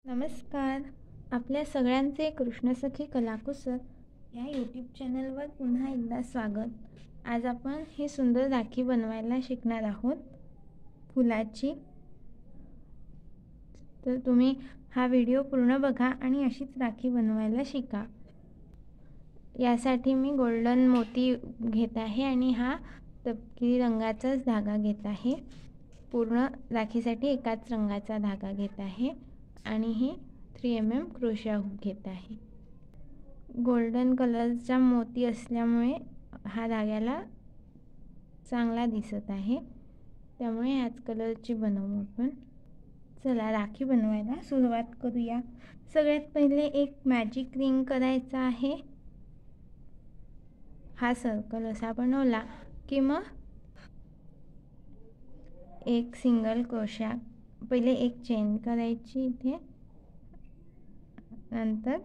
नमस्कार. आपल्या सगळ्यांचे कृष्णसखी कलाकुसर या यूट्यूब चॅनलवर पुन्हा एकदा स्वागत. आज आपण ही सुंदर राखी बनवायला शिकणार आहोत फुलाची. तर तुम्ही हा व्हिडिओ पूर्ण बघा आणि अशीच राखी बनवायला शिका. यासाठी मी गोल्डन मोती घेत आहे आणि हा तपकिरी रंगाचाच धागा घेत आहे. पूर्ण राखीसाठी एकाच रंगाचा धागा घेत आहे आणि ही 3mm क्रोशिया हुक घेत आहे. गोल्डन कलरचा मोती असल्यामुळे हा धाग्याला चांगला दिसत आहे, त्यामुळे ह्याच कलरची बनवू आपण. चला राखी बनवायला सुरुवात करूया. सगळ्यात पहिले एक मॅजिक रिंग करायचा आहे. हा सर्कल असा बनवला की मग एक सिंगल क्रोशिया, पहिले एक चेन करायची इथे, नंतर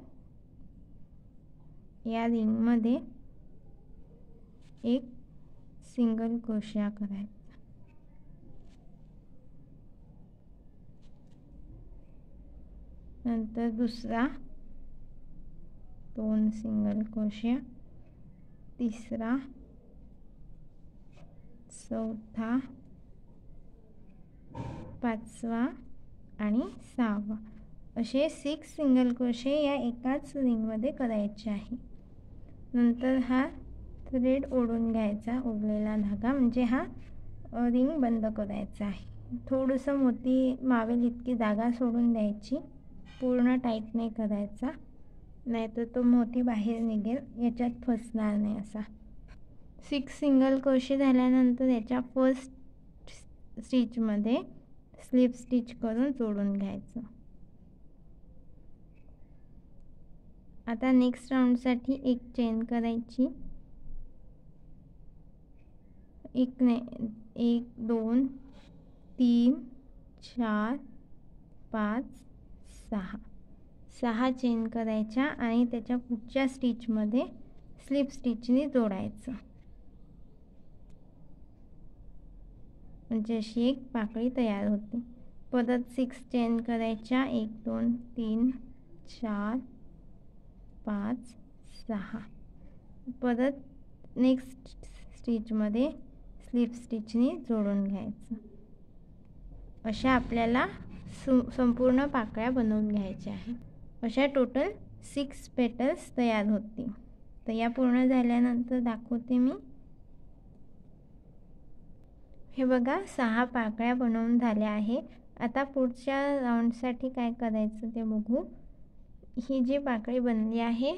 या रिंग मध्ये एक सिंगल क्रोशिया करायचा, नंतर दुसरा 2 सिंगल क्रोशिया, तिसरा, चौथा, पाचवा आणि 6वा असे 6 सिंगल क्रोशे या एकाच रिंगमध्ये करायचे आहे. नंतर हा थ्रेड ओढून घ्यायचा, ओढलेला धागा, म्हणजे हा रिंग बंद करायचा आहे. थोडंसं मोती मावेल इतकी जागा सोडून द्यायची, पूर्ण टाईट नाही करायचा, नाहीतर तो मोती बाहेर निघेल, याच्यात फसणार नाही असा. 6 सिंगल क्रोशे झाल्यानंतर याच्या फर्स्ट स्टिचमध्ये स्लिप स्टिच करून जोडून घ्यायचं. आता नेक्स्ट राऊंडसाठी एक चेन करायची. 1 2 3 4 5 6 चेन करायच्या आणि त्याच्या पुढच्या स्टिचमध्ये स्लिप स्टिचने जोडायचं, म्हणजे अशी एक पाकळी तयार होते. परत 6 चेन करायच्या. 1 2 3 4 5 6. परत नेक्स्ट स्टिचमध्ये स्लिप स्टिचने जोडून घ्यायचं. अशा आपल्याला संपूर्ण पाकळ्या बनवून घ्यायच्या आहे. अशा टोटल 6 पेटल्स तयार होतील. तर या पूर्ण झाल्यानंतर दाखवते मी. हे बघा, 6 पाकळ्या बनवून झाल्या आहे. आता पुढच्या राऊंडसाठी काय करायचं ते बघू. ही जी पाकळी बनली आहे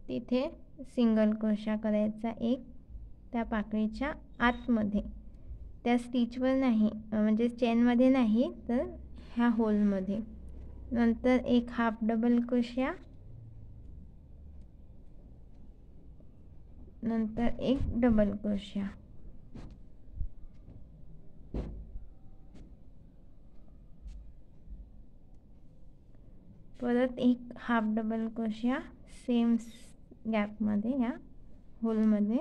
तिथे सिंगल क्रोशा करायचा एक, त्या पाकळीच्या आतमध्ये, त्या स्टिचवर नाही, म्हणजे चेनमध्ये नाही तर ह्या होलमध्ये. नंतर एक हाफ डबल क्रोशिया, नंतर एक डबल क्रोशिया, परत एक हाफ डबल क्रोशिया सेम गॅपमध्ये या होलमध्ये,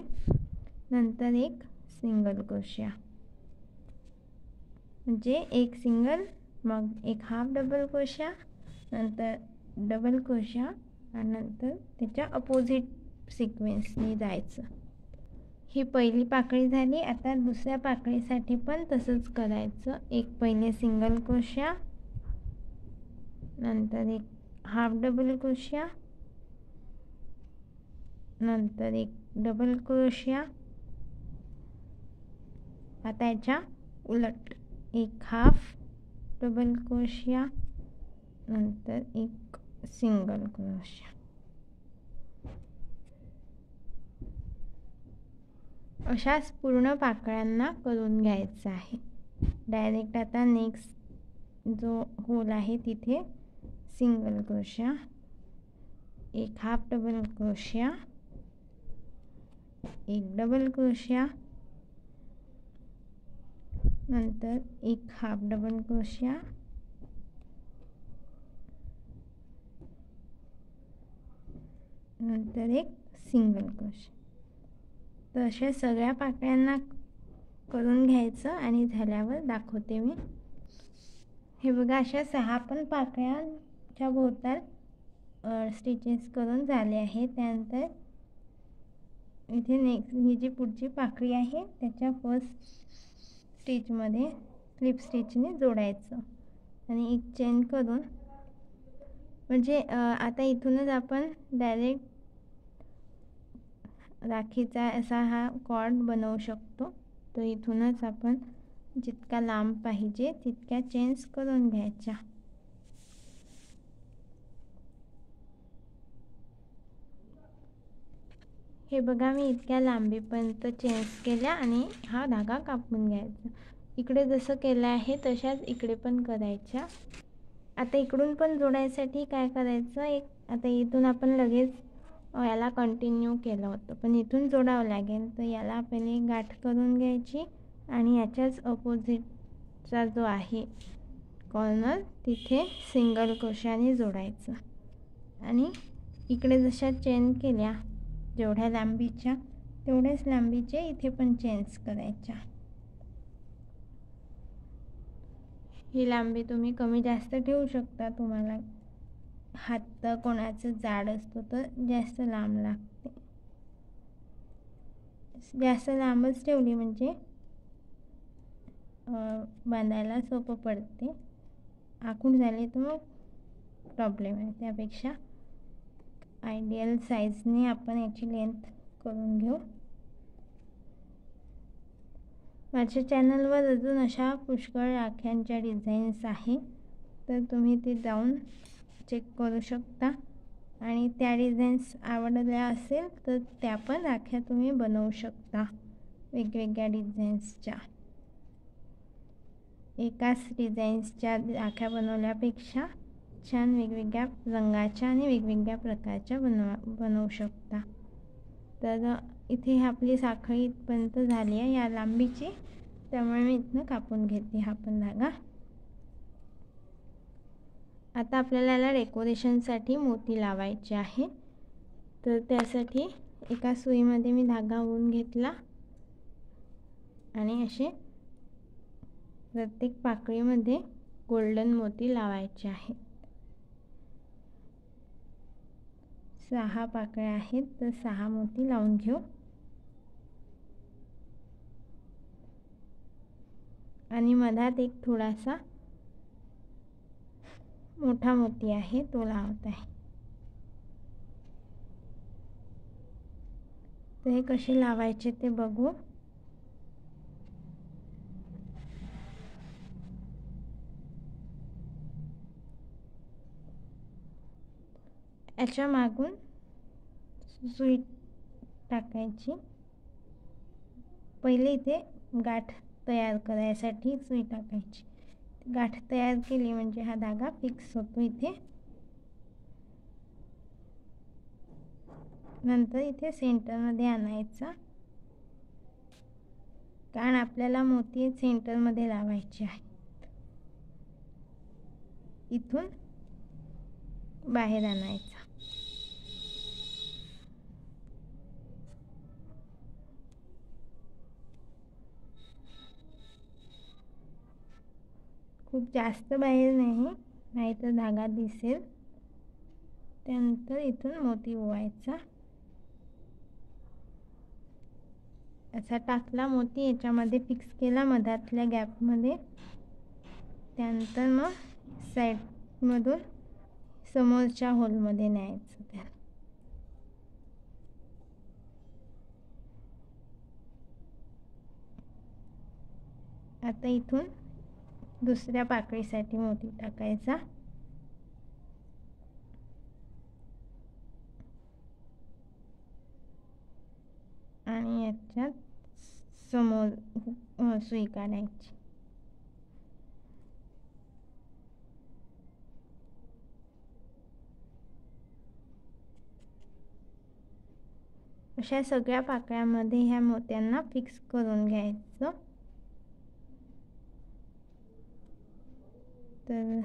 नंतर एक सिंगल क्रोशिया, म्हणजे एक सिंगल, मग एक हाफ डबल क्रोशिया, नंतर डबल क्रोशिया आणि नंतर त्याच्या अपोजिट सिक्वेन्सने जायचं. ही पहिली पाकळी झाली. आता दुसऱ्या पाकळीसाठी पण तसंच करायचं. एक पहिले सिंगल क्रोशिया, नंतर एक हाफ डबल क्रोशिया, नंतर एक डबल क्रोशिया. आता याच्या उलट एक हाफ डबल क्रोशिया, नंतर एक सिंगल क्रोशिया. अशाच पूर्ण पाकळ्यांना करून घ्यायचं आहे. डायरेक्ट आता नेक्स्ट जो होल आहे तिथे सिंगल क्रोशिया, एक हाफ डबल क्रोशिया, एक डबल क्रोशिया, नंतर एक हाफ डबल क्रोशिया, नंतर एक सिंगल क्रोशिया. तर अशा सगळ्या पाकळ्यांना करून घ्यायचं आणि झाल्यावर दाखवते मी. हे बघा, अशा 6 पण पाकळ्या च्या भोवताल स्टिचेस करून झाले आहे। त्यानंतर इथे नेक्स्ट ही जी पुढची पाकळी आहे त्याच्या फर्स्ट स्टिचमध्ये स्लिप स्टिचने जोडायचं आणि एक चेन करून म्हणजे आता इथूनच आपण डायरेक्ट राखीचा असा हा कॉर्ड बनवू शकतो। तर इथूनच आपण जितका लांब पाहिजे तितक्या चेन्स करून घ्यायच्या। हे बघा मी इतक्या लांबीपर्यंत चेन्स केल्या आणि हा धागा कापून घ्यायचा। इकडे जसं केलं आहे तशाच इकडे पण करायच्या। आता इकडून पण जोडायसाठी काय करायचं, आता इथून आपण लगेच याला कंटिन्यू केलं होतं, पण इथून जोडावं लागेल। तर याला पहिले गाठ करून घ्यायची आणि याच्याच अपोजिटचा जो आहे कॉर्नर तिथे सिंगल क्रोशाने जोडायचं आणि इकडे जशा चेन केल्या जेवढ्या लांबीच्या तेवढ्याच लांबीचे इथे पण चेन्स करायच्या। ही लांबी तुम्ही कमी जास्त ठेवू शकता। तुम्हाला हात कोणाचं जाड असतो तर जास्त लांब लागते, जास्त लांबच ठेवली म्हणजे बांधायला सोपं पडते। आखूड झाले तर मग प्रॉब्लेम आहे। त्यापेक्षा आयडियल साईजने आपण याची लेंथ करून घेऊ। माझ्या चॅनलवर अजून अशा पुष्कळ राख्यांच्या डिझाईन्स आहे, तर तुम्ही ते जाऊन चेक करू शकता आणि त्या डिझाईन्स आवडल्या असेल तर त्या पण राख्या तुम्ही बनवू शकता वेगवेगळ्या डिझाईन्सच्या। एकाच डिझाईन्सच्या राख्या बनवल्यापेक्षा छान वेगवेगळ्या रंगाच्या आणि वेगवेगळ्या प्रकारच्या बनवू शकता। तर इथे आपली साखळी इथपर्यंत झाली आहे या लांबीची, त्यामुळे मी इथनं कापून घेते हा पण धागा। आता आपल्याला याला डेकोरेशनसाठी मोती लावायचे आहे। तर त्यासाठी एका सुईमध्ये मी धागा ओवून घेतला आणि असे प्रत्येक पाकळीमध्ये गोल्डन मोती लावायचे आहेत। 6 पाकळ्या आहेत तर 6 मोती लावून घेऊ आणि मधात एक थोडासा मोठा मोती आहे तो लावत आहे। तर हे कसे लावायचे ते बघू। याच्या मागून सुई टाकायची। पहिले इथे गाठ तयार करायसाठी सुई टाकायची। गाठ तयार केली म्हणजे हा धागा फिक्स होतो इथे। नंतर इथे सेंटरमध्ये आणायचा, कारण आपल्याला मोती सेंटरमध्ये लावायचे आहेत। इथून बाहेर आणायचा। खूप जास्त बाहेर नाही, नाहीतर धागा दिसेल। त्यानंतर इथून मोती ओवायचा। असा टाकला मोती, याच्यामध्ये फिक्स केला मधातल्या गॅपमध्ये। त्यानंतर मग साईडमधून समोरच्या होलमध्ये न्यायचं त्याला। आता इथून दुसऱ्या पाकळीसाठी मोती टाकायचा आणि याच्यात समोर सुई काढायची। अशा सगळ्या पाकळ्यामध्ये ह्या मोत्यांना फिक्स करून घ्यायचं। तर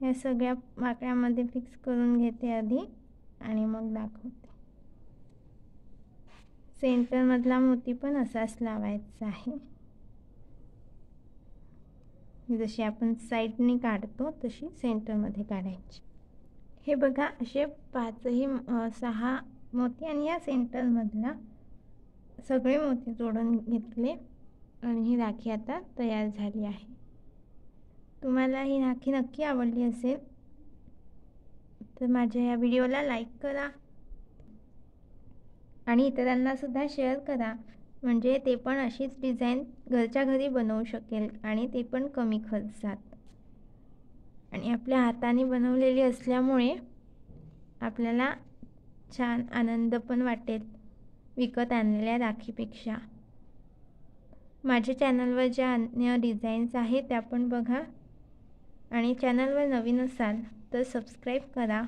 या सगळ्या पाकळ्यामध्ये फिक्स करून घेते आधी आणि मग दाखवते। सेंटरमधला मोती पण असाच लावायचा आहे। जशी आपण साईडने काढतो तशी सेंटरमध्ये काढायची. हे बघा असे 6 मोती आणि या सेंटरमधला सगळे मोती जोडून घेतले आणि ही राखी आता तयार झाली आहे. तुम्हाला ही राखी नक्की आवडली असेल तर माझ्या या व्हिडिओला लाईक करा आणि इतरांना सुद्धा शेअर करा, म्हणजे ते पण अशीच डिझाईन घरच्या घरी बनवू शकेल आणि ते पण कमी खर्चात. आणि आपल्या हाताने बनवलेली असल्यामुळे आपल्याला छान आनंद पण वाटेल विकत आणलेल्या राखीपेक्षा. माझ्या चॅनलवर ज्या अन्य डिझाईन्स आहेत त्या पण बघा आणि चॅनलवर नवीन असाल तर सबस्क्राईब करा,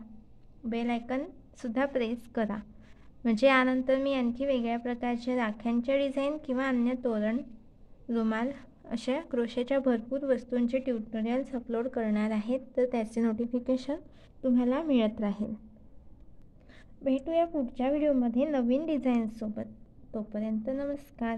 बेल आयकॉनसुद्धा प्रेस करा, म्हणजे यानंतर मी आणखी वेगळ्या प्रकारच्या राख्यांच्या डिझाईन किंवा अन्य तोरण, रुमाल अशा क्रोशेच्या भरपूर वस्तूंचे ट्युटोरियल्स अपलोड करणार आहेत, तर त्याचे नोटिफिकेशन तुम्हाला मिळत राहील. भेटूया पुढच्या व्हिडिओमध्ये नवीन डिझाईन्ससोबत. तोपर्यंत नमस्कार.